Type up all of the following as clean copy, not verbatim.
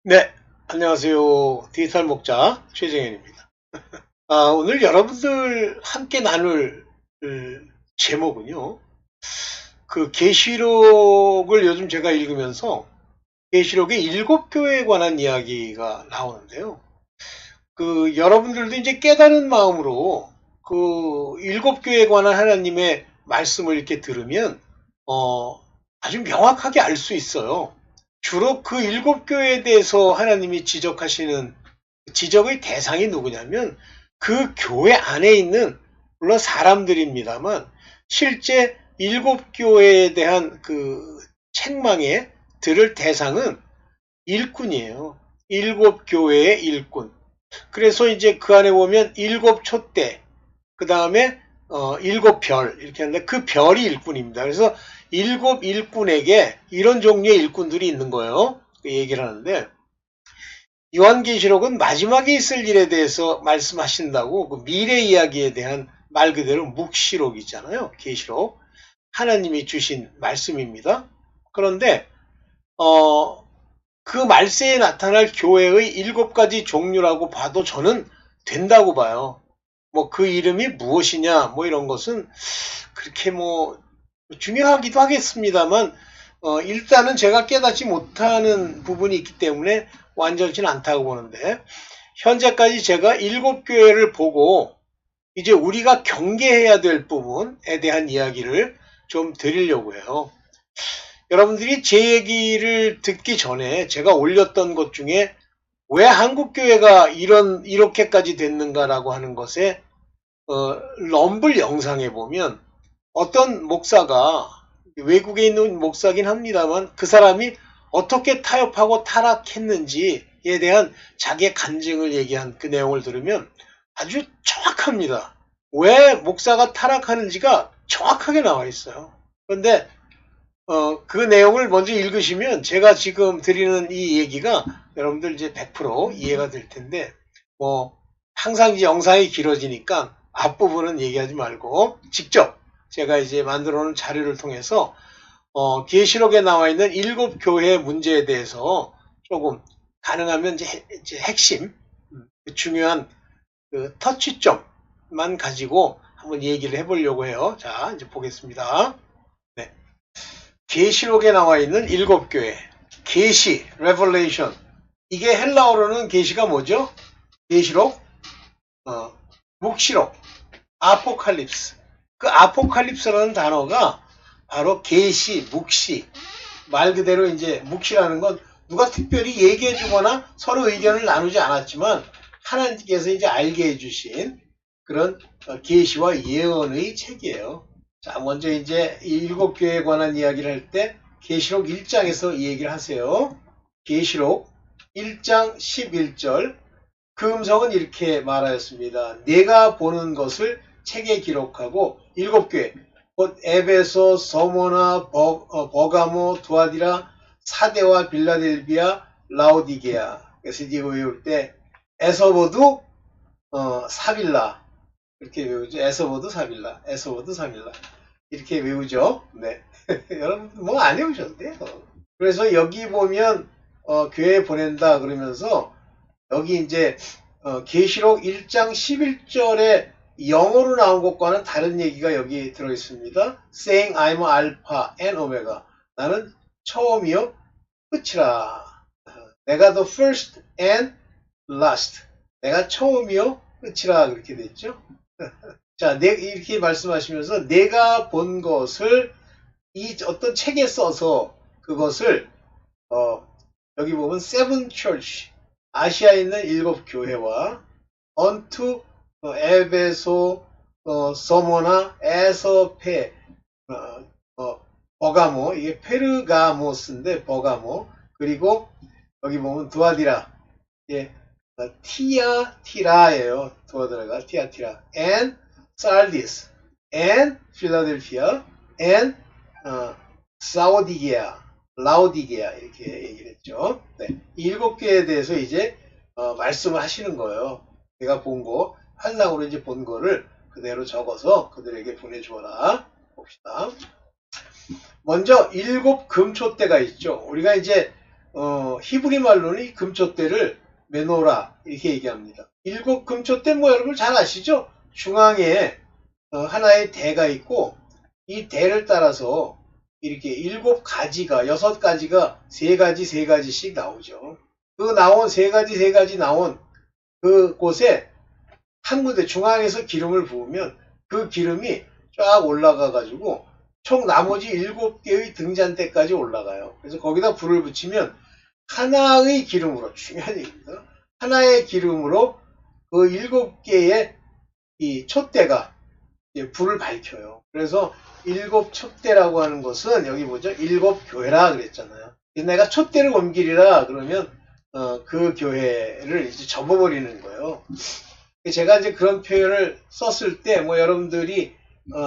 네, 안녕하세요. 디지털 목자 최정현입니다. 오늘 여러분들 함께 나눌 제목은요. 그 계시록을 요즘 제가 읽으면서 계시록의 일곱 교회에 관한 이야기가 나오는데요. 그 여러분들도 이제 깨달은 마음으로 그 일곱 교회에 관한 하나님의 말씀을 이렇게 들으면 어, 아주 명확하게 알 수 있어요. 주로 그 일곱 교회에 대해서 하나님이 지적하시는 지적의 대상이 누구냐면 그 교회 안에 있는 물론 사람들입니다만 실제 일곱 교회에 대한 그 책망에 들을 대상은 일꾼이에요. 일곱 교회의 일꾼. 그래서 이제 그 안에 보면 일곱 촛대, 그 다음에 일곱 별 이렇게 하는데 그 별이 일꾼입니다. 그래서 일곱 일꾼에게 이런 종류의 일꾼들이 있는 거예요. 그 얘기를 하는데 요한계시록은 마지막에 있을 일에 대해서 말씀하신다고 그 미래 이야기에 대한 말 그대로 묵시록이잖아요. 계시록. 하나님이 주신 말씀입니다. 그런데 그 말세에 나타날 교회의 일곱 가지 종류라고 봐도 저는 된다고 봐요. 뭐 그 이름이 무엇이냐 뭐 이런 것은 그렇게 뭐 중요하기도 하겠습니다만 일단은 제가 깨닫지 못하는 부분이 있기 때문에 완전치는 않다고 보는데 현재까지 제가 일곱 교회를 보고 이제 우리가 경계해야 될 부분에 대한 이야기를 좀 드리려고 해요. 여러분들이 제 얘기를 듣기 전에 제가 올렸던 것 중에 왜 한국교회가 이렇게까지 됐는가라고 하는 것에 럼블 영상에 보면 어떤 목사가 외국에 있는 목사긴 합니다만 그 사람이 어떻게 타협하고 타락했는지에 대한 자기의 간증을 얘기한 그 내용을 들으면 아주 정확합니다. 왜 목사가 타락하는지가 정확하게 나와 있어요. 그런데 그 내용을 먼저 읽으시면 제가 지금 드리는 이 얘기가 여러분들 이제 100% 이해가 될 텐데 뭐 항상 이제 영상이 길어지니까 앞부분은 얘기하지 말고 직접 제가 이제 만들어 놓은 자료를 통해서 계시록에 나와 있는 일곱 교회의 문제에 대해서 조금 가능하면 이제 핵심 중요한 그 터치점만 가지고 한번 얘기를 해보려고 해요. 자, 이제 보겠습니다. 네. 계시록에 나와 있는 일곱 교회. 계시, revelation. 이게 헬라어로는 계시가 뭐죠? 계시록, 어, 묵시록, 아포칼립스. 그 아포칼립스라는 단어가 바로 계시, 묵시. 말 그대로 이제 묵시라는 건 누가 특별히 얘기해 주거나 서로 의견을 나누지 않았지만 하나님께서 이제 알게 해주신 그런 계시와 예언의 책이에요. 자, 먼저 이제 일곱 교회에 관한 이야기를 할 때 계시록 1장에서 이 얘기를 하세요. 계시록 1장 11절 그 음성은 이렇게 말하였습니다. 내가 보는 것을 책에 기록하고 일곱 교회 곧 에베소, 서모나, 버가모, 두아디라, 사데와 빌라델비아, 라오디게아. 그래서 이거 외울 때 에서보두 사빌라 이렇게 외우죠. 에서보두 사빌라, 에서보두 사빌라 이렇게 외우죠. 네, 여러분 뭐 안 외우셔도 돼요. 그래서 여기 보면 교회 보낸다 그러면서 여기 이제 계시록 1장 11절에 영어로 나온 것과는 다른 얘기가 여기 들어있습니다. Saying I'm Alpha and Omega. 나는 처음이요 끝이라. 내가 the first and last. 내가 처음이요 끝이라 그렇게 됐죠. 자, 이렇게 말씀하시면서 내가 본 것을 이 어떤 책에 써서 그것을 여기 보면 seven church 아시아에 있는 일곱 교회와 unto 에베소 서모나 에서페 버가모 이게 페르가모스인데 버가모 그리고 여기 보면 두아디라 예, 티아티라예요. 두아디라가 티아티라 and Sardis and Philadelphia and 사오디게아 라오디게아 이렇게 얘기를 했죠. 네, 일곱 개에 대해서 이제 말씀을 하시는 거예요. 내가 본 거, 환상으로 이제 본 거를 그대로 적어서 그들에게 보내주어라. 봅시다. 먼저 일곱 금초대가 있죠. 우리가 이제 히브리 말로는 이 금촛대를 메노라 이렇게 얘기합니다. 일곱 금촛대 뭐 여러분 잘 아시죠? 중앙에 하나의 대가 있고 이 대를 따라서 이렇게 일곱 가지가 여섯 가지가 세 가지 세 가지씩 나오죠. 그 나온 세 가지 나온 그곳에 한 군데 중앙에서 기름을 부으면 그 기름이 쫙 올라가 가지고 총 나머지 일곱 개의 등잔대까지 올라가요. 그래서 거기다 불을 붙이면 하나의 기름으로, 중요한 얘기입니다. 하나의 기름으로 그 일곱 개의 이 촛대가 불을 밝혀요. 그래서 일곱 촛대라고 하는 것은 여기 보죠. 일곱 교회라 그랬잖아요. 내가 촛대를 옮기리라 그러면 그 교회를 이제 접어버리는 거예요. 제가 이제 그런 표현을 썼을 때 뭐 여러분들이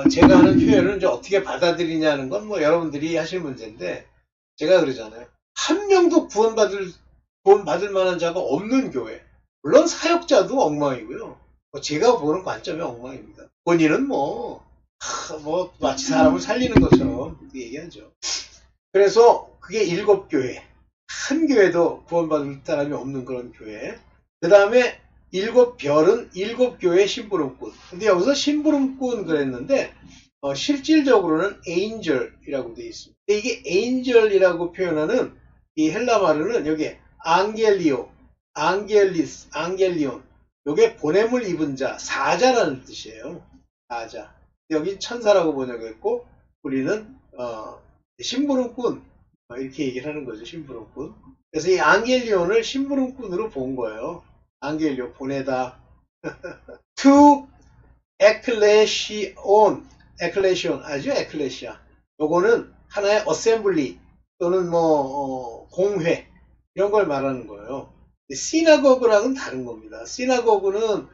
제가 하는 표현을 이제 어떻게 받아들이냐는 건 뭐 여러분들이 하실 문제인데 제가 그러잖아요. 한 명도 구원받을 만한 자가 없는 교회. 물론 사역자도 엉망이고요. 제가 보는 관점이 엉망입니다. 본인은 뭐 마치 사람을 살리는 것처럼 얘기하죠. 그래서 그게 일곱 교회. 한 교회도 구원받을 사람이 없는 그런 교회. 그 다음에 일곱 별은 일곱 교회 심부름꾼. 근데 여기서 심부름꾼 그랬는데 실질적으로는 angel이라고 되어 있습니다. 근데 이게 angel이라고 표현하는 이 헬라 말로는 여기 안겔리오, 안겔리스, 안겔리온. 요게 보냄을 입은 자, 사자라는 뜻이에요. 사자. 여기 천사라고 번역했고 우리는 심부름꾼 이렇게 얘기를 하는 거죠. 심부름꾼. 그래서 이 안겔리온을 심부름꾼으로 본 거예요. 안겔리온 보내다. to ecclesión, ecclesión 아죠? ecclesia. 요거는 하나의 assembly 또는 공회 이런 걸 말하는 거예요. 시나고그랑은 다른 겁니다. 시나고그는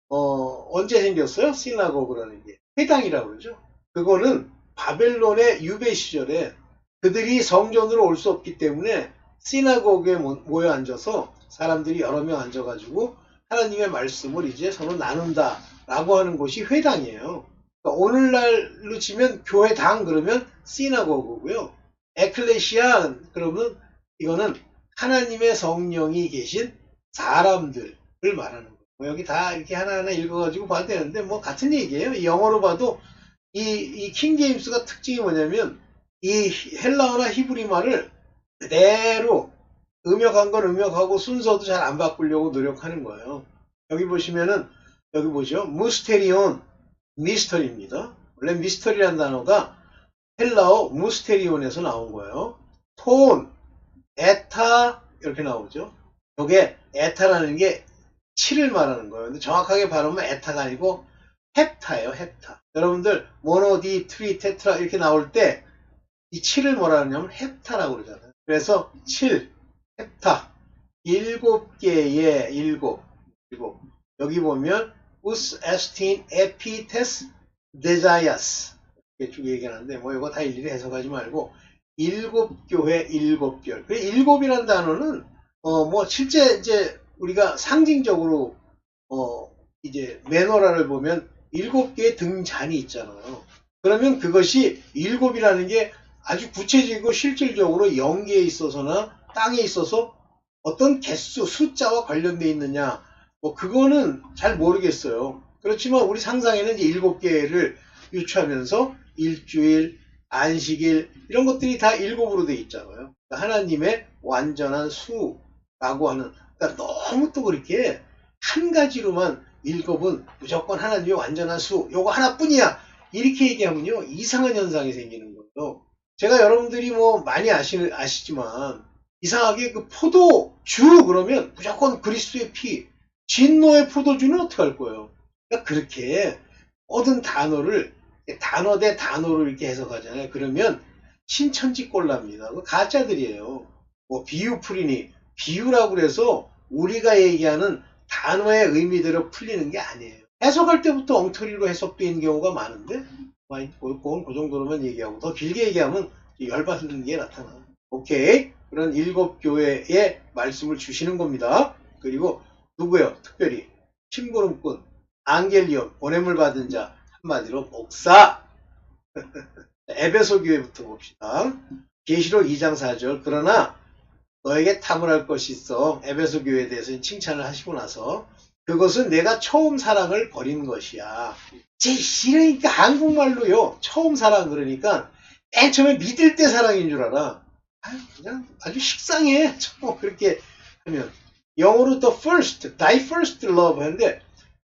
언제 생겼어요? 시나고그라는 게 회당이라고 그러죠. 그거는 바벨론의 유배 시절에 그들이 성전으로 올 수 없기 때문에 시나고그에 모여 앉아서 사람들이 여러 명 앉아가지고 하나님의 말씀을 이제 서로 나눈다라고 하는 곳이 회당이에요. 그러니까 오늘날로 치면 교회당 그러면 시나고그고요. 에클레시아 그러면 이거는 하나님의 성령이 계신 사람들을 말하는 거예요. 여기 다 이렇게 하나하나 읽어가지고 봐도 되는데 뭐 같은 얘기예요. 영어로 봐도 이 킹제임스가 특징이 뭐냐면 이 헬라어나 히브리 말을 그대로 음역한 건 음역하고 순서도 잘 안 바꾸려고 노력하는 거예요. 여기 보시면은 여기 보죠. 무스테리온 미스터리입니다. 원래 미스터리라는 단어가 헬라어 무스테리온에서 나온 거예요. 톤, 에타 이렇게 나오죠. 이게 에타라는 게 7을 말하는 거예요. 근데 정확하게 발음은 에타가 아니고 헵타예요. 헵타. 여러분들 모노, 디, 트리, 테트라 이렇게 나올 때 이 7을 뭐라 하냐면 헵타라고 그러잖아요. 그래서 7, 헵타. 7개의 7. 여기 보면 우스, 에스틴, 에피테스, 데자이아스 이렇게 쭉 얘기하는데 뭐 이거 다 일일이 해석하지 말고 7교회 7별. 그래 7이라는 단어는 뭐 실제 이제 우리가 상징적으로 이제 메노라를 보면 7개의 등잔이 있잖아요. 그러면 그것이 7이라는 게 아주 구체적이고 실질적으로 영계에 있어서나 땅에 있어서 어떤 개수, 숫자와 관련되어 있느냐 뭐 그거는 잘 모르겠어요. 그렇지만 우리 상상에는 이제 7개를 유추하면서 일주일, 안식일 이런 것들이 다 7으로 되어 있잖아요. 그러니까 하나님의 완전한 수라고 하는 그러니까 너무 또 그렇게 한 가지로만 7은 무조건 하나님의 완전한 수 요거 하나뿐이야 이렇게 얘기하면요 이상한 현상이 생기는 거예요. 제가 여러분들이 뭐 많이 아시지만 이상하게 그 포도주 그러면 무조건 그리스도의 피 진노의 포도주는 어떻게 할 거예요? 그러니까 그렇게 얻은 단어를 단어 대 단어로 이렇게 해석하잖아요. 그러면 신천지꼴납니다. 가짜들이에요. 뭐 비유풀이니 비유라고 그래서 우리가 얘기하는 단어의 의미대로 풀리는 게 아니에요. 해석할 때부터 엉터리로 해석되는 경우가 많은데 그건 그 정도로만 얘기하고 더 길게 얘기하면 열받는 게 나타나요. 오케이. 그런 7교회의 말씀을 주시는 겁니다. 그리고 누구요? 특별히 심부름꾼, 안겔리온, 보냄을 받은 자, 한마디로 목사. 에베소 교회부터 봅시다. 계시록 2장 4절. 그러나 너에게 탐을 것이 있어. 에베소 교회에 대해서 칭찬을 하시고 나서 그것은 내가 처음 사랑을 버린 것이야. 제 싫으니까 한국말로요. 처음 사랑 그러니까 맨 처음에 믿을 때 사랑인 줄 알아. 그냥 아주 식상해. 그렇게 하면 영어로 the first, thy first love 하는데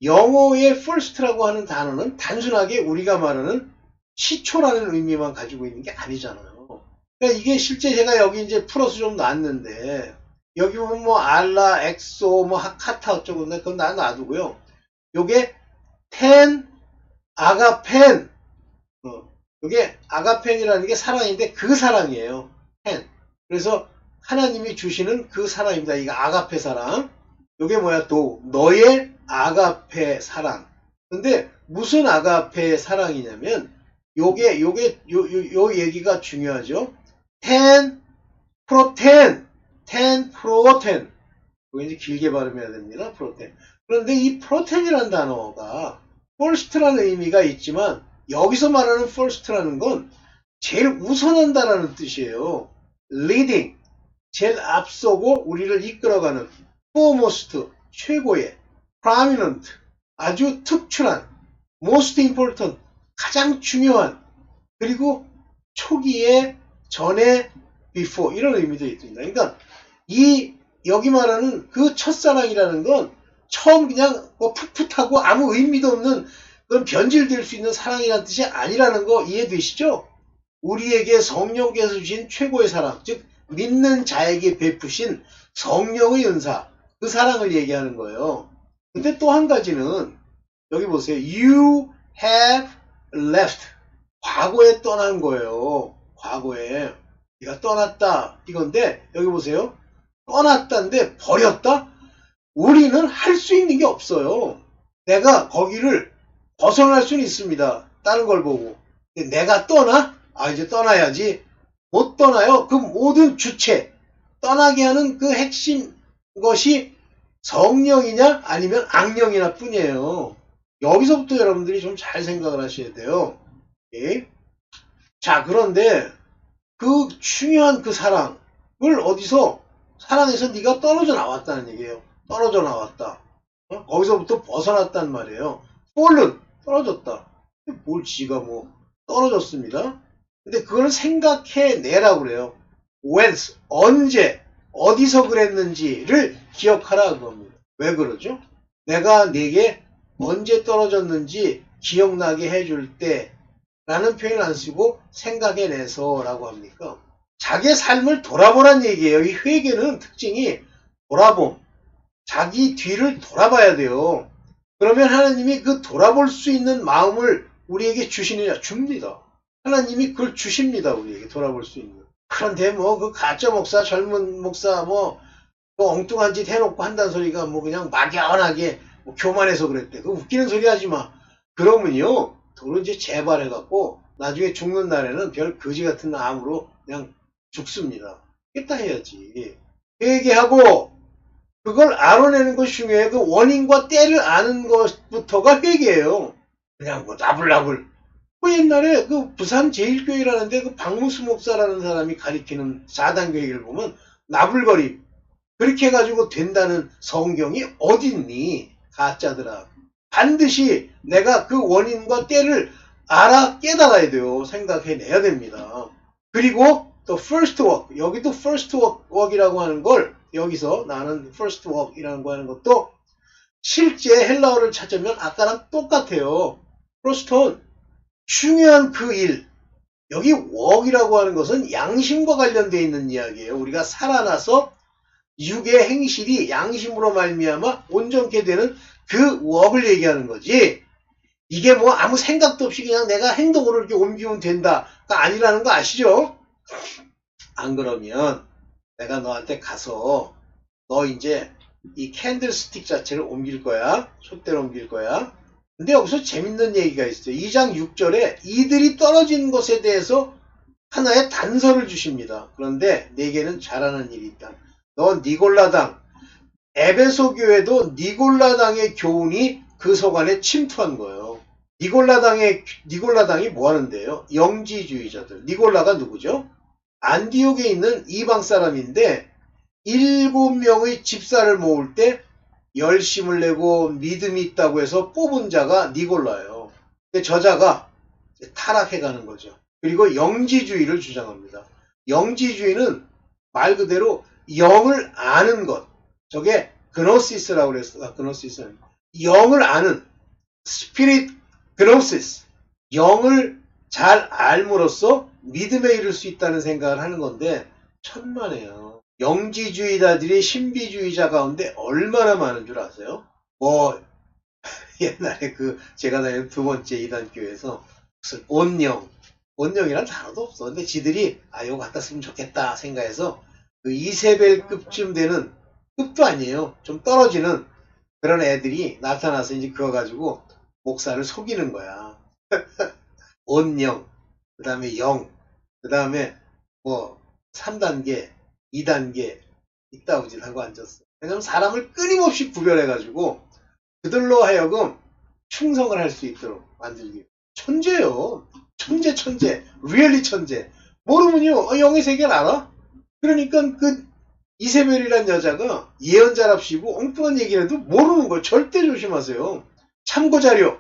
영어의 first라고 하는 단어는 단순하게 우리가 말하는 시초라는 의미만 가지고 있는 게 아니잖아요. 그러니까 이게 실제 제가 여기 이제 풀어서 좀 놨는데 여기 보면 뭐 알라, 엑소, 뭐 카타 어쩌고 그건 다 놔두고요. 요게 펜, 아가펜, 요게 아가펜이라는 게 사랑인데 그 사랑이에요. 펜. 그래서 하나님이 주시는 그 사랑입니다. 이거 아가페 사랑. 요게 뭐야 또 너의 아가페 사랑. 근데 무슨 아가페 사랑이냐면 요 얘기가 중요하죠. 텐, 프로텐, 텐, 프로텐. 이거 이제 길게 발음해야 됩니다. 프로텐. 그런데 이 프로텐이라는 단어가 first라는 의미가 있지만 여기서 말하는 first라는 건 제일 우선한다라는 뜻이에요. leading, 제일 앞서고 우리를 이끌어가는 foremost, 최고의 prominent, 아주 특출한 most important, 가장 중요한 그리고 초기에 전에 before 이런 의미도 있습니다. 그러니까 여기 말하는 그 첫사랑이라는 건 처음 그냥 뭐 풋풋하고 아무 의미도 없는 그런 변질될 수 있는 사랑이라는 뜻이 아니라는 거 이해되시죠? 우리에게 성령께서 주신 최고의 사랑, 즉 믿는 자에게 베푸신 성령의 은사, 그 사랑을 얘기하는 거예요. 근데 또 한 가지는 여기 보세요. You have left. 과거에 떠난 거예요. 과거에. 네가 떠났다. 이건데 여기 보세요. 떠났다인데 버렸다? 우리는 할 수 있는 게 없어요. 내가 거기를 벗어날 수는 있습니다. 다른 걸 보고. 근데 내가 떠나? 이제 떠나야지. 못 떠나요. 그 모든 주체, 떠나게 하는 그 핵심 것이 성령이냐 아니면 악령이나 뿐이에요. 여기서부터 여러분들이 좀 잘 생각을 하셔야 돼요. 오케이? 자, 그런데 그 중요한 그 사랑을 어디서 사랑에서 네가 떨어져 나왔다는 얘기예요. 떨어져 나왔다. 거기서부터 벗어났단 말이에요. fallen, 떨어졌다. 뭘 지가 뭐 떨어졌습니다. 근데 그걸 생각해내라고 그래요. whence, 언제, 어디서 그랬는지를 기억하라 그겁니다. 왜 그러죠? 내가 네게 언제 떨어졌는지 기억나게 해줄 때 라는 표현 안 쓰고 생각해내서 라고 합니까? 자기의 삶을 돌아보란 얘기예요. 이 회개는 특징이 돌아봄. 자기 뒤를 돌아봐야 돼요. 그러면 하나님이 그 돌아볼 수 있는 마음을 우리에게 주시느냐? 줍니다. 하나님이 그걸 주십니다. 우리에게 돌아볼 수 있는. 그런데 뭐 그 가짜 목사, 젊은 목사 뭐 엉뚱한 짓 해놓고 한다는 소리가 뭐 그냥 막연하게 뭐 교만해서 그랬대. 그 웃기는 소리 하지 마. 그러면요. 도로 이제 재발해갖고 나중에 죽는 날에는 별 거지 같은 암으로 그냥 죽습니다. 깼다 해야지. 회개하고 그걸 알아내는 것이 중요해요. 그 원인과 때를 아는 것부터가 회개예요. 그냥 뭐 나불나불. 그 옛날에 그 부산 제일교회라는데 그 박무수 목사라는 사람이 가리키는 4단계 회개를 보면 나불거림. 그렇게 해가지고 된다는 성경이 어딨니? 가짜들아. 반드시 내가 그 원인과 때를 알아 깨달아야 돼요. 생각해내야 됩니다. 그리고 또 first work, 여기도 first work이라고 하는 걸 여기서 나는 first work이라는 거 하는 것도 실제 헬라어를 찾으면 아까랑 똑같아요. first은 중요한 그 일. 여기 work이라고 하는 것은 양심과 관련되어 있는 이야기예요. 우리가 살아나서 육의 행실이 양심으로 말미암아 온전케 되는 그 work을 얘기하는 거지. 이게 뭐 아무 생각도 없이 그냥 내가 행동으로 이렇게 옮기면 된다가 아니라는 거 아시죠? 안 그러면 내가 너한테 가서 너 이제 이 캔들스틱 자체를 옮길 거야. 촛대로 옮길 거야. 근데 여기서 재밌는 얘기가 있어요. 2장 6절에 이들이 떨어진 것에 대해서 하나의 단서를 주십니다. 그런데 내게는 잘하는 일이 있다. 너 니골라당, 에베소 교회도 니골라당의 교훈이 그 서간에 침투한 거예요. 니골라당이 뭐 하는데요? 영지주의자들. 니골라가 누구죠? 안디옥에 있는 이방 사람인데 7명의 집사를 모을 때 열심을 내고 믿음이 있다고 해서 뽑은 자가 니골라예요. 근데 저자가 타락해가는 거죠. 그리고 영지주의를 주장합니다. 영지주의는 말 그대로 영을 아는 것. 저게 그노시스라고 그랬어. 그노시스는 영을 아는 스피릿 그노시스. 영을 잘 알므로써 믿음에 이를 수 있다는 생각을 하는 건데 천만에요. 영지주의자들이 신비주의자 가운데 얼마나 많은 줄 아세요? 뭐 옛날에 제가 다니는 두 번째 이단교회에서 무슨 온영이란 단어도 없어. 근데 지들이 이거 갖다 쓰면 좋겠다 생각해서 그 이세벨급쯤 되는 급도 아니에요. 좀 떨어지는 그런 애들이 나타나서 이제 그거 가지고 목사를 속이는 거야. 온영, 그 다음에 영, 그 다음에 뭐 3단계, 2단계 있다고 짓하고 앉았어. 왜냐면 사람을 끊임없이 구별해가지고 그들로 하여금 충성을 할 수 있도록 만들기. 천재요. 천재. 리얼리 천재. 모르면요. 영의 세계를 알아? 그러니까 이세벨이란 여자가 예언자랍시고 엉뚱한 얘기를 해도 모르는 걸 절대 조심하세요. 참고자료.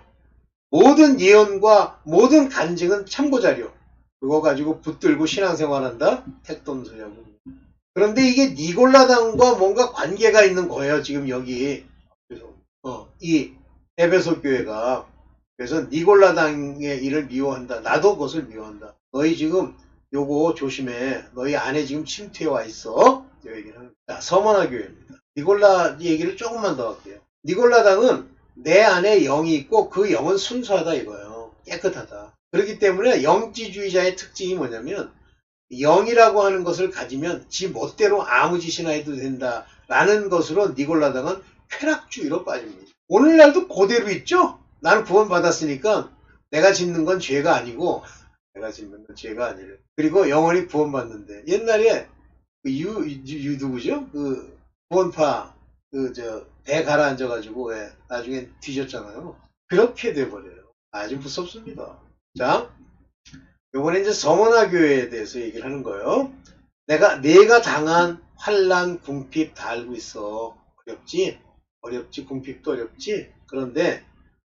모든 예언과 모든 간증은 참고자료. 그거 가지고 붙들고 신앙생활한다? 택도 없는 소리하고. 그런데 이게 니골라당과 뭔가 관계가 있는 거예요. 지금 여기. 이 에베소 교회가. 그래서 니골라당의 일을 미워한다. 나도 그것을 미워한다. 너희 지금 요거 조심해. 너희 안에 지금 침투해 와 있어. 이 얘기를 합니다. 자, 서머나 교회입니다. 니골라 얘기를 조금만 더 할게요. 니골라당은 내 안에 영이 있고 그 영은 순수하다 이거예요. 깨끗하다. 그렇기 때문에 영지주의자의 특징이 뭐냐면 영이라고 하는 것을 가지면 지 멋대로 아무 짓이나 해도 된다라는 것으로 니골라당은 쾌락주의로 빠집니다. 오늘날도 그대로 있죠? 나는 구원받았으니까 내가 짓는 건 죄가 아니고 내가 짓는 건 죄가 아니래. 그리고 영원히 구원받는데 옛날에 누구죠? 구원파 배 가라앉아가지고 왜 나중에 뒤졌잖아요. 그렇게 돼버려요. 아주 무섭습니다. 자, 요번에 이제 서머나 교회에 대해서 얘기를 하는 거예요. 내가 당한 환난, 궁핍 다 알고 있어. 어렵지, 궁핍도 어렵지. 그런데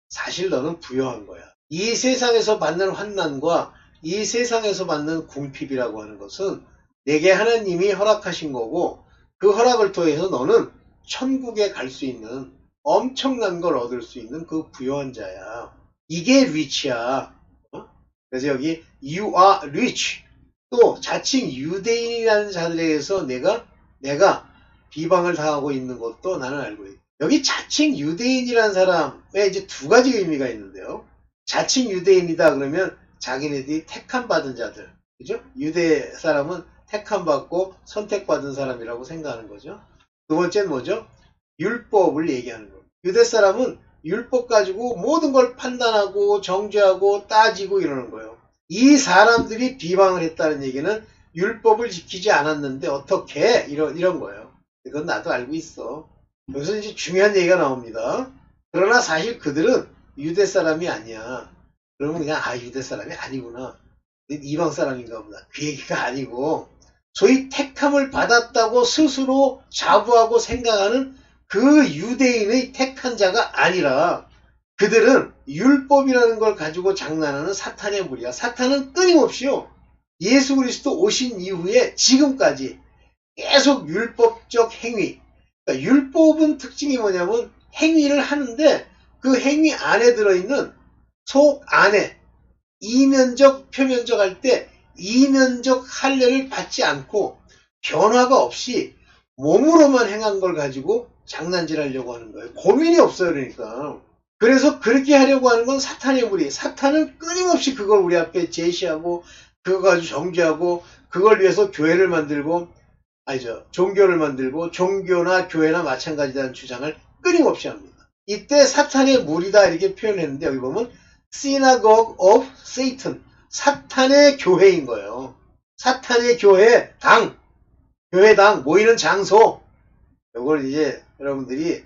사실 너는 부요한 거야. 이 세상에서 받는 환난과 이 세상에서 받는 궁핍이라고 하는 것은 내게 하나님이 허락하신 거고 그 허락을 통해서 너는 천국에 갈 수 있는 엄청난 걸 얻을 수 있는 그 부요한 자야. 이게 리치야. 그래서 여기 you are rich. 또 자칭 유대인이라는 자들에게서 내가 비방을 당하고 있는 것도 나는 알고 있다. 여기 자칭 유대인이라는 사람에 이제 두 가지 의미가 있는데요. 자칭 유대인이다 그러면 자기네들이 택함 받은 자들. 그죠? 유대 사람은 택함 받고 선택받은 사람이라고 생각하는 거죠. 두 번째는 뭐죠? 율법을 얘기하는 거예요. 유대 사람은 율법 가지고 모든 걸 판단하고 정죄하고 따지고 이러는 거예요. 이 사람들이 비방을 했다는 얘기는 율법을 지키지 않았는데 어떻게 이런 거예요. 그건 나도 알고 있어. 여기서 이제 중요한 얘기가 나옵니다. 그러나 사실 그들은 유대 사람이 아니야. 그러면 그냥 유대 사람이 아니구나. 이방 사람인가 보다. 그 얘기가 아니고 소위 택함을 받았다고 스스로 자부하고 생각하는 그 유대인의 택한 자가 아니라 그들은 율법이라는 걸 가지고 장난하는 사탄의 무리야. 사탄은 끊임없이요. 예수 그리스도 오신 이후에 지금까지 계속 율법적 행위. 그러니까 율법은 특징이 뭐냐면 행위를 하는데 그 행위 안에 들어있는 속 안에 이면적, 표면적 할 때 이면적 할례를 받지 않고 변화가 없이 몸으로만 행한 걸 가지고 장난질하려고 하는 거예요. 고민이 없어요. 그러니까. 그래서 그렇게 하려고 하는 건 사탄의 무리. 사탄은 끊임없이 그걸 우리 앞에 제시하고 그거 가지고 정죄하고 그걸 위해서 교회를 만들고 종교를 만들고 종교나 교회나 마찬가지라는 주장을 끊임없이 합니다. 이때 사탄의 무리다 이렇게 표현했는데 여기 보면 Synagogue of Satan. 사탄의 교회인 거예요. 사탄의 교회당 모이는 장소. 이걸 이제 여러분들이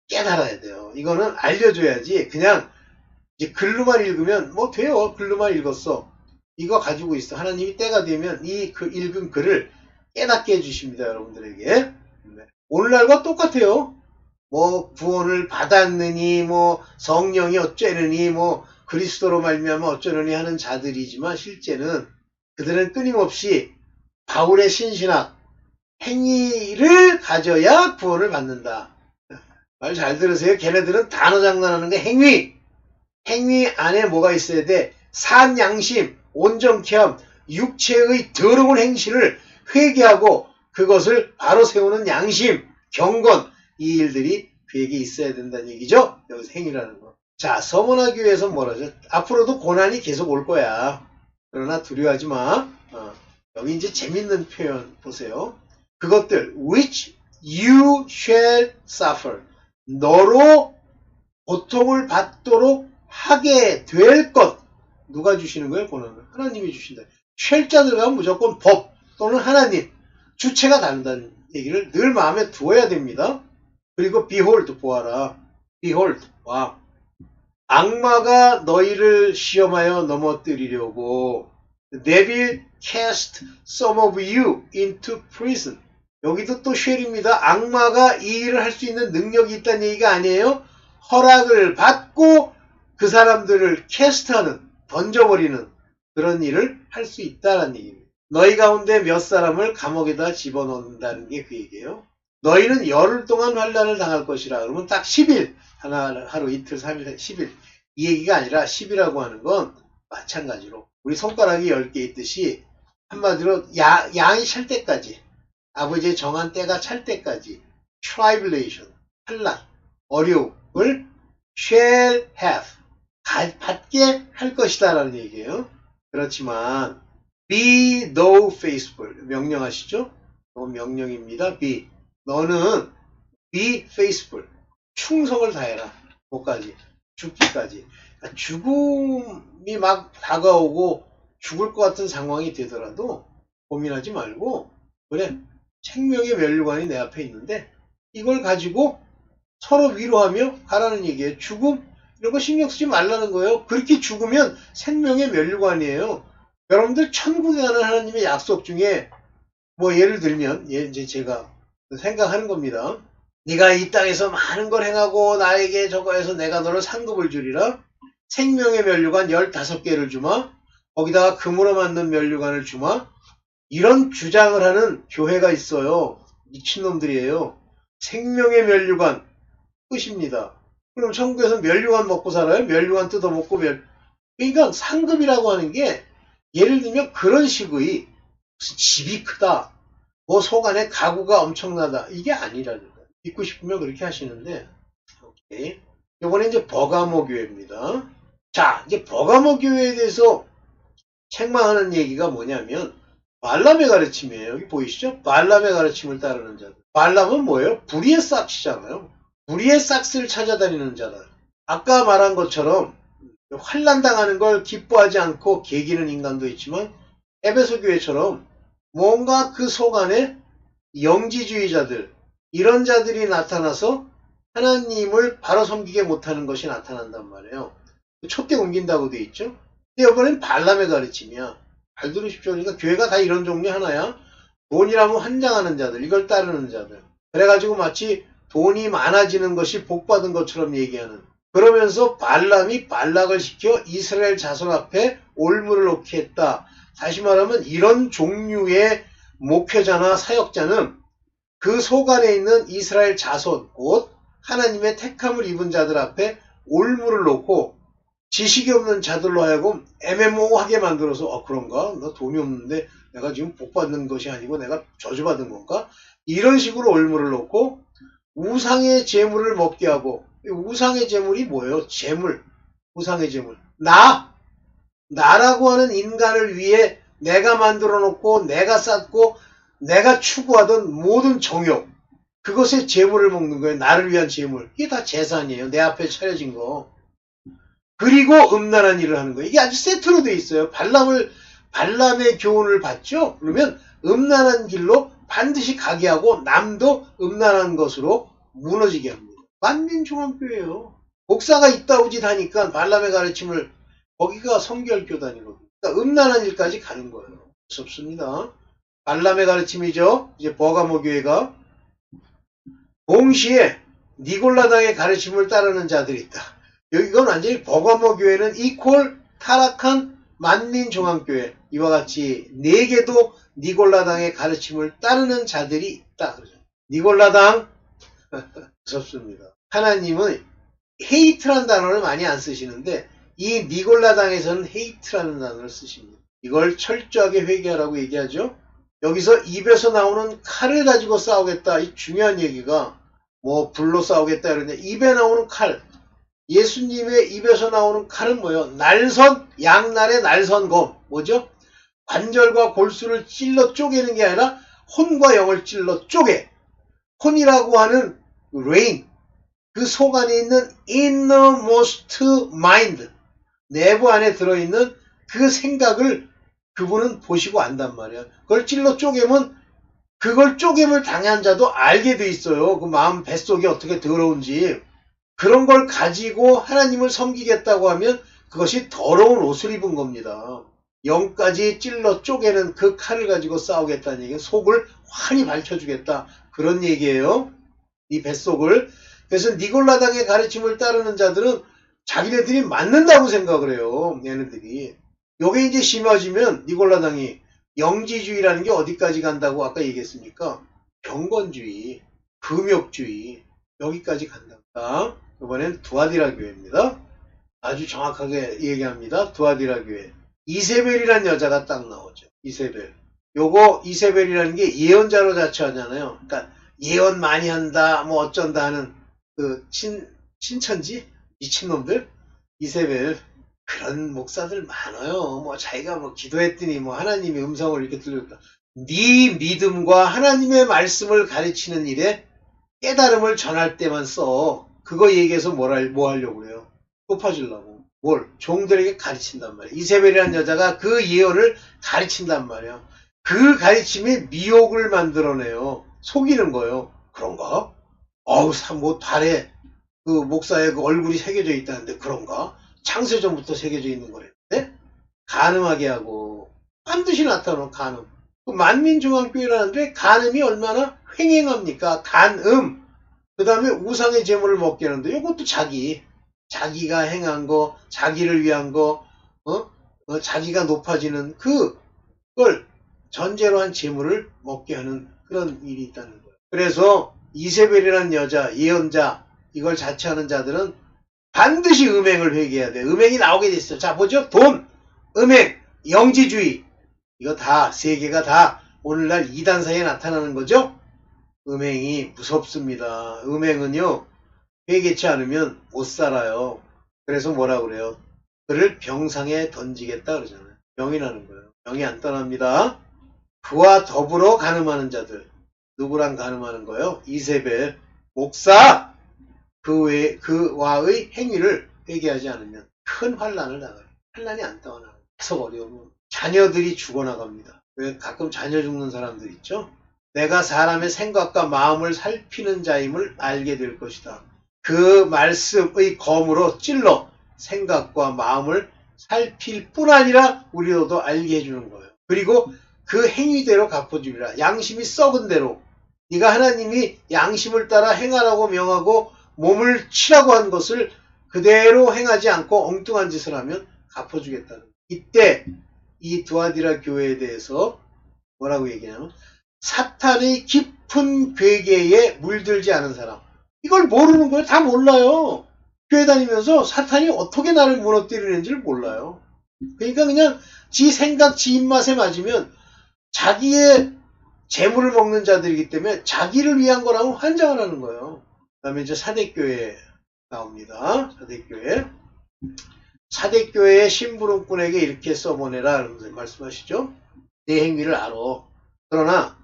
깨달아야 돼요. 이거는 알려줘야지 그냥 이제 글로만 읽으면 뭐 돼요. 글로만 읽었어. 이거 가지고 있어. 하나님이 때가 되면 이 읽은 글을 깨닫게 해주십니다. 여러분들에게. 네. 오늘날과 똑같아요. 뭐 구원을 받았느니 뭐 성령이 어쩌느니 뭐 그리스도로 말미암아 어쩌느니 하는 자들이지만 실제는 그들은 끊임없이 바울의 신신학 행위를 가져야 구원을 받는다. 말 잘 들으세요. 걔네들은 단어 장난하는 게 행위 안에 뭐가 있어야 돼? 산양심, 온정케함, 육체의 더러운 행실을 회개하고 그것을 바로 세우는 양심, 경건, 이 일들이 그에게 있어야 된다는 얘기죠. 여기서 행위라는 거. 자, 서머나 교회에서 뭐라죠? 앞으로도 고난이 계속 올 거야. 그러나 두려워하지 마. 여기 이제 재밌는 표현 보세요. 그것들 which you shall suffer. 너로 고통을 받도록 하게 될 것. 누가 주시는 거예요? 고난을. 하나님이 주신다. 쉘자 들어가면 무조건 법 또는 하나님. 주체가 다른다는 얘기를 늘 마음에 두어야 됩니다. 그리고 behold, 보아라. behold, 와. 악마가 너희를 시험하여 넘어뜨리려고 they will cast some of you into prison. 여기도 또 쉘입니다. 악마가 이 일을 할 수 있는 능력이 있다는 얘기가 아니에요. 허락을 받고 그 사람들을 캐스트하는, 던져버리는 그런 일을 할 수 있다는 얘기입니다. 너희 가운데 몇 사람을 감옥에다 집어넣는다는 게 그 얘기예요. 너희는 열흘 동안 환난을 당할 것이라. 그러면 딱 10일, 하루, 이틀, 3일, 10일. 이 얘기가 아니라 10이라고 하는 건 마찬가지로 우리 손가락이 10개 있듯이 한마디로 양이 찰 때까지, 아버지의 정한 때가 찰 때까지 tribulation, 환난, 어려움을 shall have, 받게 할 것이다 라는 얘기예요. 그렇지만 be thou faithful, 명령하시죠? 이건 명령입니다. be, 너는 be faithful, 충성을 다해라. 뭐까지? 죽기까지. 그러니까 죽음이 막 다가오고 죽을 것 같은 상황이 되더라도 고민하지 말고, 그래, 생명의 면류관이 내 앞에 있는데 이걸 가지고 서로 위로하며 가라는 얘기예요. 죽음 이런 거 신경 쓰지 말라는 거예요. 그렇게 죽으면 생명의 면류관이에요. 여러분들 천국에 가는 하나님의 약속 중에 뭐 예를 들면 이제 제가 생각하는 겁니다. 네가 이 땅에서 많은 걸 행하고 나에게 저거 해서 내가 너를 상급을 주리라. 생명의 면류관 15개를 주마. 거기다가 금으로 만든 면류관을 주마. 이런 주장을 하는 교회가 있어요. 미친놈들이에요. 생명의 면류관 끝입니다. 그럼 천국에서 면류관 먹고 살아요? 면류관 뜯어먹고 그러니까 상급이라고 하는 게 예를 들면 그런 식의 무슨 집이 크다, 뭐 속 안에 가구가 엄청나다, 이게 아니라는 거예요. 믿고 싶으면 그렇게 하시는데, 오케이. 이번에 이제 버가모 교회입니다. 자, 이제 버가모 교회에 대해서 책망하는 얘기가 뭐냐면 발람의 가르침이에요. 여기 보이시죠? 발람의 가르침을 따르는 자들. 발람은 뭐예요? 불의의 싹시잖아요. 불의의 싹스를 찾아다니는 자들. 아까 말한 것처럼 환난당하는 걸 기뻐하지 않고 개기는 인간도 있지만 에베소 교회처럼 뭔가 그 속 안에 영지주의자들, 이런 자들이 나타나서 하나님을 바로 섬기게 못하는 것이 나타난단 말이에요. 촛대 옮긴다고 돼 있죠. 근데 이번엔 발람의 가르침이야. 잘 들으십시오. 그러니까 교회가 다 이런 종류 하나야. 돈이라면 환장하는 자들, 이걸 따르는 자들. 그래가지고 마치 돈이 많아지는 것이 복받은 것처럼 얘기하는. 그러면서 발람이 발락을 시켜 이스라엘 자손 앞에 올무를 놓게 했다. 다시 말하면 이런 종류의 목회자나 사역자는 그 속 안에 있는 이스라엘 자손, 곧 하나님의 택함을 입은 자들 앞에 올무를 놓고 지식이 없는 자들로 하여금 애매모호하게 만들어서 그런가? 나 돈이 없는데 내가 지금 복받는 것이 아니고 내가 저주받은 건가? 이런 식으로 올무를 놓고 우상의 재물을 먹게 하고, 우상의 재물이 뭐예요? 재물, 우상의 재물. 나라고 하는 인간을 위해 내가 만들어 놓고 내가 쌓고 내가 추구하던 모든 정욕, 그것의 재물을 먹는 거예요. 나를 위한 재물. 이게 다 재산이에요. 내 앞에 차려진 거. 그리고 음란한 일을 하는 거예요. 이게 아주 세트로 돼 있어요. 발람의 교훈을 받죠? 그러면 음란한 길로 반드시 가게 하고 남도 음란한 것으로 무너지게 합니다. 만민종합교회예요. 목사가 있다고 짓 하니까 발람의 가르침을, 거기가 성결교단이거든요. 그러니까 음란한 일까지 가는 거예요. 무섭습니다. 발람의 가르침이죠. 이제 버가모 교회가 동시에 니골라당의 가르침을 따르는 자들이 있다. 이건 완전히 버가모 교회는 이퀄 타락한 만민중앙교회, 이와 같이 4개도 니골라당의 가르침을 따르는 자들이 있다. 니골라당 무섭습니다. 하나님은 헤이트라는 단어를 많이 안 쓰시는데 이 니골라당에서는 헤이트라는 단어를 쓰십니다. 이걸 철저하게 회개하라고 얘기하죠. 여기서 입에서 나오는 칼을 가지고 싸우겠다, 이 중요한 얘기가 뭐 불로 싸우겠다 이러는데, 입에 나오는 칼, 예수님의 입에서 나오는 칼은 뭐예요? 날선, 양날의 날선검. 뭐죠? 관절과 골수를 찔러 쪼개는 게 아니라 혼과 영을 찔러 쪼개. 혼이라고 하는 레인, 그 속 안에 있는 innermost mind, 내부 안에 들어있는 그 생각을 그분은 보시고 안단 말이야. 그걸 찔러 쪼개면 그걸 쪼개을 당한 자도 알게 돼 있어요. 그 마음 뱃속이 어떻게 더러운지. 그런 걸 가지고 하나님을 섬기겠다고 하면 그것이 더러운 옷을 입은 겁니다. 영까지 찔러 쪼개는 그 칼을 가지고 싸우겠다는 얘기는 속을 환히 밝혀주겠다, 그런 얘기예요. 이 뱃속을. 그래서 니골라당의 가르침을 따르는 자들은 자기네들이 맞는다고 생각을 해요. 얘네들이. 요게 이제 심해지면 니골라당이 영지주의라는 게 어디까지 간다고 아까 얘기했습니까? 경건주의, 금욕주의, 여기까지 간다. 이번엔 두아디라 교회입니다. 아주 정확하게 얘기합니다. 두아디라 교회. 이세벨이라는 여자가 딱 나오죠. 이세벨. 요거 이세벨이라는 게 예언자로 자처하잖아요. 그러니까 예언 많이 한다, 뭐 어쩐다 하는 그 신천지? 미친놈들? 이세벨. 그런 목사들 많아요. 뭐 자기가 뭐 기도했더니 뭐 하나님의 음성을 이렇게 들렸다. 네 믿음과 하나님의 말씀을 가르치는 일에 깨달음을 전할 때만 써. 그거 얘기해서 뭐 하려고 그래요? 높아지려고. 뭘? 종들에게 가르친단 말이에요. 이세벨이라는 여자가 그 예언을 가르친단 말이에요. 그 가르침이 미혹을 만들어내요. 속이는 거예요. 그런가? 어우, 뭐 달에 그 목사의 그 얼굴이 새겨져 있다는데 그런가? 창세전부터 새겨져 있는 거랬는데? 간음하게 하고 반드시 나타나는 간음. 그 만민중앙교회라는데 간음이 얼마나 횡행합니까? 간음. 그 다음에 우상의 제물을 먹게 하는데 이것도 자기가 행한 거, 자기를 위한 거, 자기가 높아지는 그걸 전제로 한 제물을 먹게 하는 그런 일이 있다는 거예요. 그래서 이세벨이라는 여자, 예언자, 이걸 자처하는 자들은 반드시 음행을 회개해야 돼. 음행이 나오게 돼 있어요. 자, 보죠. 돈, 음행, 영지주의. 이거 다, 3개가 다 오늘날 이단사에 나타나는 거죠. 음행이 무섭습니다. 음행은요, 회개치 않으면 못 살아요. 그래서 뭐라 그래요? 그를 병상에 던지겠다 그러잖아요. 병이 나는 거예요. 병이 안 떠납니다. 그와 더불어 간음하는 자들. 누구랑 간음하는 거예요? 이세벨, 목사! 그와의 행위를 회개하지 않으면 큰 환난을 당해요. 환난이 안 떠나요. 계속 어려우면 자녀들이 죽어나갑니다. 왜 가끔 자녀 죽는 사람들 있죠? 내가 사람의 생각과 마음을 살피는 자임을 알게 될 것이다. 그 말씀의 검으로 찔러 생각과 마음을 살필 뿐 아니라 우리로도 알게 해주는 거예요. 그리고 그 행위대로 갚아주리라. 양심이 썩은 대로. 네가 하나님이 양심을 따라 행하라고 명하고 몸을 치라고 한 것을 그대로 행하지 않고 엉뚱한 짓을 하면 갚아주겠다는 거예요. 이때 이 두아디라 교회에 대해서 뭐라고 얘기하냐면 사탄의 깊은 괴계에 물들지 않은 사람. 이걸 모르는 거예요. 다 몰라요. 교회 다니면서 사탄이 어떻게 나를 무너뜨리는지를 몰라요. 그러니까 그냥 지 생각, 지 입맛에 맞으면 자기의 재물을 먹는 자들이기 때문에 자기를 위한 거라고 환장을 하는 거예요. 그 다음에 이제 사대교회 나옵니다. 사대교회의 심부름꾼에게 이렇게 써보내라 말씀하시죠. 내 행위를 알아. 그러나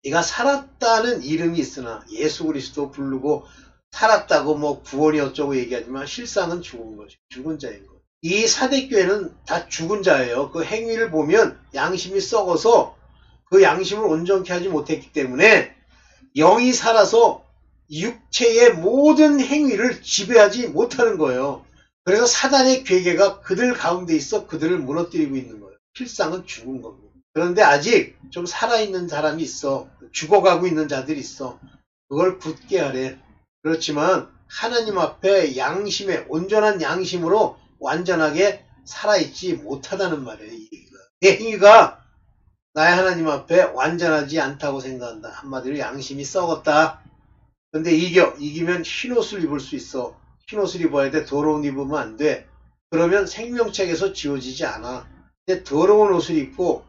네가 살았다는 이름이 있으나 예수 그리스도 부르고 살았다고 뭐 구원이 어쩌고 얘기하지만 실상은 죽은 것이 죽은 자인 거예요. 이 사대교회는 다 죽은 자예요. 그 행위를 보면 양심이 썩어서 그 양심을 온전케 하지 못했기 때문에 영이 살아서 육체의 모든 행위를 지배하지 못하는 거예요. 그래서 사단의 괴계가 그들 가운데 있어 그들을 무너뜨리고 있는 거예요. 실상은 죽은 겁니다. 그런데 아직 좀 살아있는 사람이 있어. 죽어가고 있는 자들이 있어. 그걸 굳게 하래. 그렇지만 하나님 앞에 양심에 온전한 양심으로 완전하게 살아있지 못하다는 말이에요. 내 행위가 나의 하나님 앞에 완전하지 않다고 생각한다. 한마디로 양심이 썩었다. 근데 이기면 흰옷을 입을 수 있어. 흰옷을 입어야 돼. 더러운 옷 입으면 안 돼. 그러면 생명책에서 지워지지 않아. 근데 더러운 옷을 입고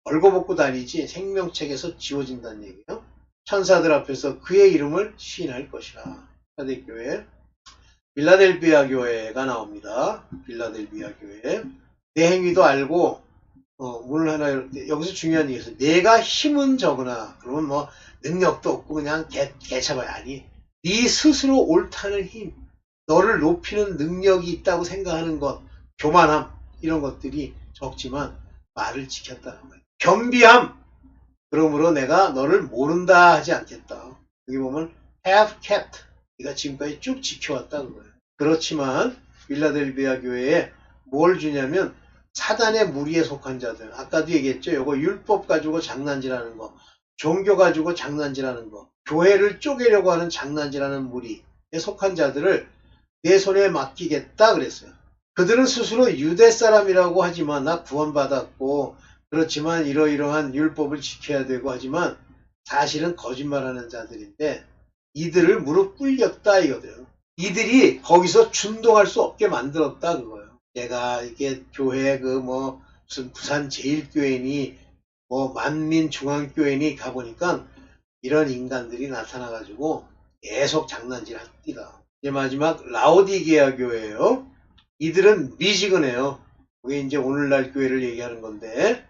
벌거벗고 다니지 생명책에서 지워진다는 얘기예요. 천사들 앞에서 그의 이름을 시인할 것이라. 초대교회 빌라델비아 교회가 나옵니다. 빌라델비아 교회. 내 행위도 알고 문을 하나 여기서 중요한 얘기에서 내가 힘은 적으나 그러면 뭐 능력도 없고 그냥 개차봐야 아니 네 스스로 옳다는 힘 너를 높이는 능력이 있다고 생각하는 것 교만함 이런 것들이 적지만 말을 지켰다는 거예요. 겸비함 그러므로 내가 너를 모른다 하지 않겠다. 여기 보면 have kept 네가 지금까지 쭉 지켜왔다 그거예요. 그렇지만 빌라델비아 교회에 뭘 주냐면 사단의 무리에 속한 자들 아까도 얘기했죠. 이거 율법 가지고 장난질하는 거 종교 가지고 장난질하는 거 교회를 쪼개려고 하는 장난질하는 무리에 속한 자들을 내 손에 맡기겠다 그랬어요. 그들은 스스로 유대 사람이라고 하지만 나 구원받았고 그렇지만 이러이러한 율법을 지켜야 되고 하지만 사실은 거짓말하는 자들인데 이들을 무릎 꿇렸다 이거죠. 이들이 거기서 준동할 수 없게 만들었다 그거예요. 내가 이게 교회 무슨 부산 제일교회니 만민중앙교회니 가보니까 이런 인간들이 나타나가지고 계속 장난질 합니다. 이제 마지막 라오디게아 교회예요. 이들은 미지근해요. 그게 이제 오늘날 교회를 얘기하는 건데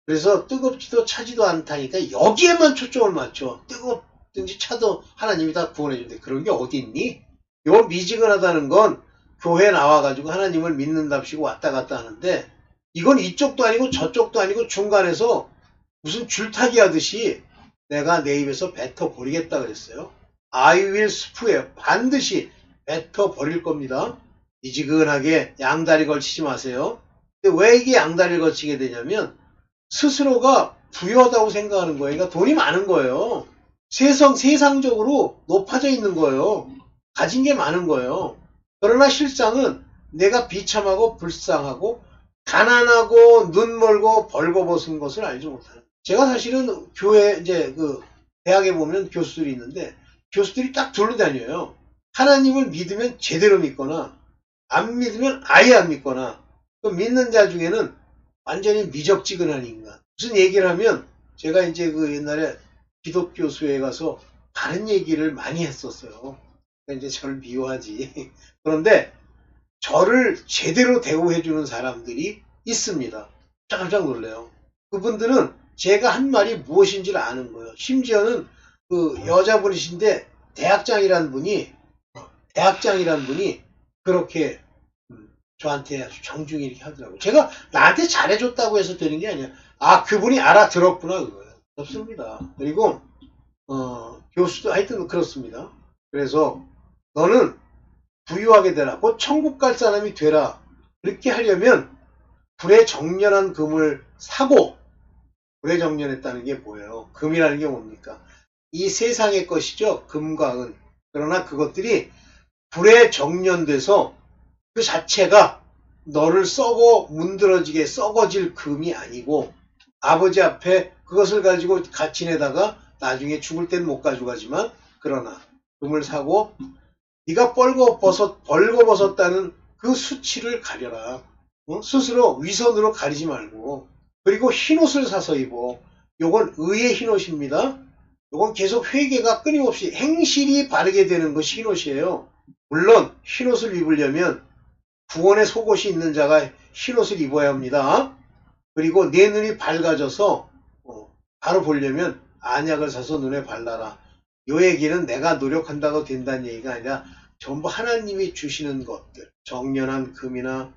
그래서 뜨겁지도 차지도 않다니까 여기에만 초점을 맞춰. 뜨겁든지 차도 하나님이 다 구원해 준대. 그런 게 어디 있니? 요 미지근하다는 건 교회 나와가지고 하나님을 믿는답시고 왔다 갔다 하는데 이건 이쪽도 아니고 저쪽도 아니고 중간에서 무슨 줄타기 하듯이 내가 내 입에서 뱉어버리겠다 그랬어요. I will spew예요. 반드시 뱉어버릴 겁니다. 미지근하게 양다리 걸치지 마세요. 근데 왜 이게 양다리를 걸치게 되냐면 스스로가 부유하다고 생각하는 거예요. 그러니까 돈이 많은 거예요. 세상적으로 높아져 있는 거예요. 가진 게 많은 거예요. 그러나 실상은 내가 비참하고 불쌍하고 가난하고 눈 멀고 벌거벗은 것을 알지 못하는. 제가 사실은 교회 이제 대학에 보면 교수들이 있는데 교수들이 딱 둘로 다녀요. 하나님을 믿으면 제대로 믿거나 안 믿으면 아예 안 믿거나 그 믿는 자 중에는 완전히 미적지근한 인간. 무슨 얘기를 하면 제가 이제 옛날에 기독교수에 가서 다른 얘기를 많이 했었어요. 그러니까 이제 저를 미워하지. 그런데 저를 제대로 대우해주는 사람들이 있습니다. 깜짝 놀래요. 그분들은 제가 한 말이 무엇인지를 아는 거예요. 심지어는 여자분이신데 대학장이라는 분이 그렇게 저한테 아주 정중히 이렇게 하더라고요. 제가 나한테 잘해줬다고 해서 되는 게 아니야. 아, 그분이 알아들었구나, 그거예요. 없습니다. 그리고, 교수도 하여튼 그렇습니다. 그래서 너는 부유하게 되라. 곧 천국 갈 사람이 되라. 이렇게 하려면 불에 정련한 금을 사고, 불에 정련했다는 게 뭐예요? 금이라는 게 뭡니까? 이 세상의 것이죠. 금과 은. 그러나 그것들이 불에 정련돼서 그 자체가 너를 문드러지게 썩어질 금이 아니고 아버지 앞에 그것을 가지고 같이 내다가 나중에 죽을 땐 못 가져가지만 그러나 금을 사고 네가 벌거벗었다는 그 수치를 가려라. 스스로 위선으로 가리지 말고 그리고 흰옷을 사서 입어. 요건 의의 흰옷입니다. 요건 계속 회개가 끊임없이 행실이 바르게 되는 것이 흰옷이에요. 물론 흰옷을 입으려면 구원의 속옷이 있는 자가 흰옷을 입어야 합니다. 그리고 내 눈이 밝아져서 바로 보려면 안약을 사서 눈에 발라라. 요 얘기는 내가 노력한다고 된다는 얘기가 아니라 전부 하나님이 주시는 것들, 정련한 금이나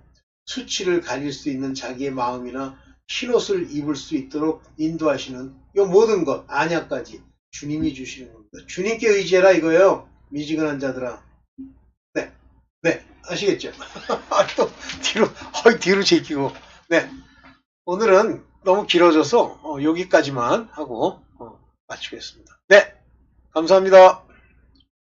수치를 가릴 수 있는 자기의 마음이나 흰옷을 입을 수 있도록 인도하시는 요 모든 것, 안약까지 주님이 주시는 겁니다. 주님께 의지해라 이거예요. 미지근한 자들아. 네, 아시겠죠? 또 뒤로 제끼고. 네, 오늘은 너무 길어져서 여기까지만 하고 마치겠습니다. 네, 감사합니다.